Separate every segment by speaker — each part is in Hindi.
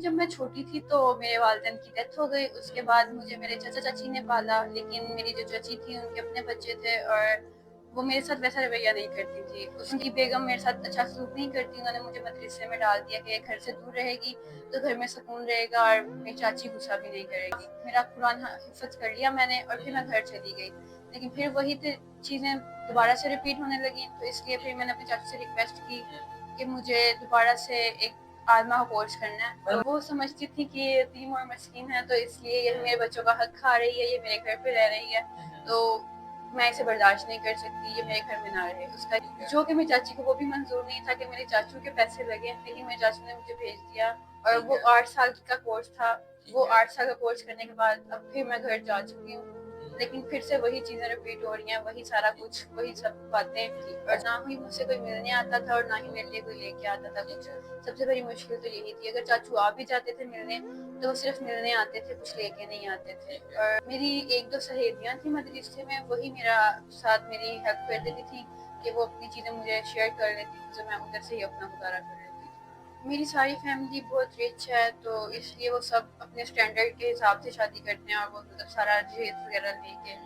Speaker 1: जब मैं छोटी थी तो मेरे वालिदैन की डेथ हो गई। उसके बाद मुझे मेरे चाचा-चाची ने पाला, लेकिन मेरी जो चाची थी उनके अपने बच्चे थे और वो मेरे साथ वैसा रवैया नहीं करती थी। उनकी बेगम मेरे साथ अच्छा सलूक नहीं करती। उन्होंने मुझे मदरसे में डाल दिया कि घर से दूर रहेगी तो घर में सुकून रहेगा और मेरी चाची गुस्सा भी नहीं करेगी। मेरा कुरान हिफ़्ज़ कर लिया मैंने और फिर मैं घर चली गई। लेकिन फिर वही चीज़ें दोबारा से रिपीट होने लगी, तो इसलिए फिर मैंने अपनी चाची से रिक्वेस्ट की कि मुझे दोबारा से एक आज़मा का कोर्स करना है। तो वो समझती थी कि ये यतीम और मस्कीन है, तो इसलिए ये मेरे बच्चों का हक खा रही है, ये मेरे घर पे रह रही है, तो मैं इसे बर्दाश्त नहीं कर सकती, ये मेरे घर में ना रहे। उसका जो कि मेरी चाची को वो भी मंज़ूर नहीं था कि मेरे चाचू के पैसे लगे, लेकिन मेरे चाचू ने मुझे भेज दिया और वो 8 साल का कोर्स था। वो 8 साल का कोर्स करने के बाद अब फिर मैं घर जा चुकी हूँ। लेकिन फिर से वही चीज़ें रिपीट हो रही हैं, वही सारा कुछ, वही सब बातें और ना ही मुझसे कोई मिलने आता था और ना ही मेरे लिए कोई लेके आता था कुछ। सबसे बड़ी मुश्किल तो यही थी, अगर चाचू आ भी जाते थे मिलने, तो वो सिर्फ़ मिलने आते थे, कुछ लेके नहीं आते थे। और मेरी 1-2 सहेलियाँ थी मदरसे में, वही मेरा साथ मेरी हेल्प कर देती थी कि वो अपनी चीज़ें मुझे शेयर कर लेती थी, तो मैं उधर से ही अपना गुज़ारा कर लेती थी। मेरी सारी फैमिली बहुत रिच है, तो इसलिए वो सब अपने स्टैंडर्ड के हिसाब से शादी करते हैं और वो मतलब सारा दहेज वगैरह लेके,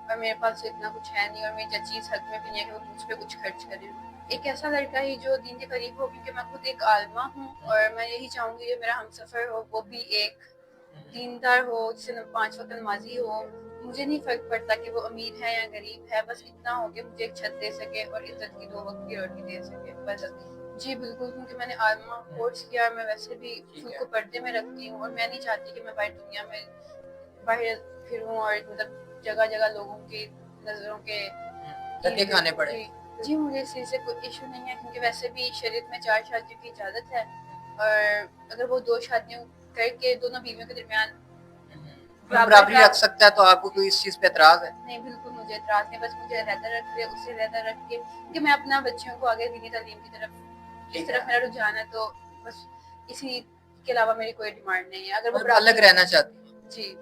Speaker 1: और मेरे पास तो इतना कुछ है नहीं और मेरी चाची इस हद में भी नहीं है कि वो मुझ पे कुछ खर्च करें। एक ऐसा लड़का ही जो दीन के करीब हो, क्योंकि मैं खुद एक आलिमा हूँ और मैं यही चाहूँगी कि मेरा हमसफ़र हो वो भी एक दीनदार हो, जिसे 5 वक़्त नमाज़ी हो। मुझे नहीं फ़र्क पड़ता कि वो अमीर है या गरीब है, बस इतना हो कि मुझे एक छत दे सके और इज़्ज़त की 2 वक़्त की रोटी दे सके, बस। जी, बिल्कुल, क्योंकि मैंने आलिमा कोर्स किया और मैं वैसे भी खुद को पर्दे में रखती हूँ और मैं नहीं चाहती कि मैं बाहर दुनिया में बाहर फिरूँ और मतलब जगह-जगह लोगों की नज़रों के
Speaker 2: धक्के खाने पड़े।
Speaker 1: जी, जी, मुझे इस चीज़ से कोई इश्यू नहीं है, क्योंकि वैसे भी शरीयत में 4 शादियों की इजाज़त है और अगर वो 2 शादियों करके दोनों बीवियों के दरमियान
Speaker 2: बराबरी
Speaker 1: का
Speaker 2: रख सकता है, तो आपको कोई इस चीज़ पे एतराज़ है?
Speaker 1: नहीं, बिल्कुल मुझे एतराज़ नहीं, बस मुझे अलहदा रख ले, उससे अलहदा रख के कि मैं अपना बच्चियों को आगे दीनी तालीम की तरफ, इस तरफ मेरा रुझान है, तो बस इसी के अलावा मेरी कोई डिमांड नहीं है। अगर वो
Speaker 2: मतलब अलग रहना चाहती हैं।
Speaker 1: जी।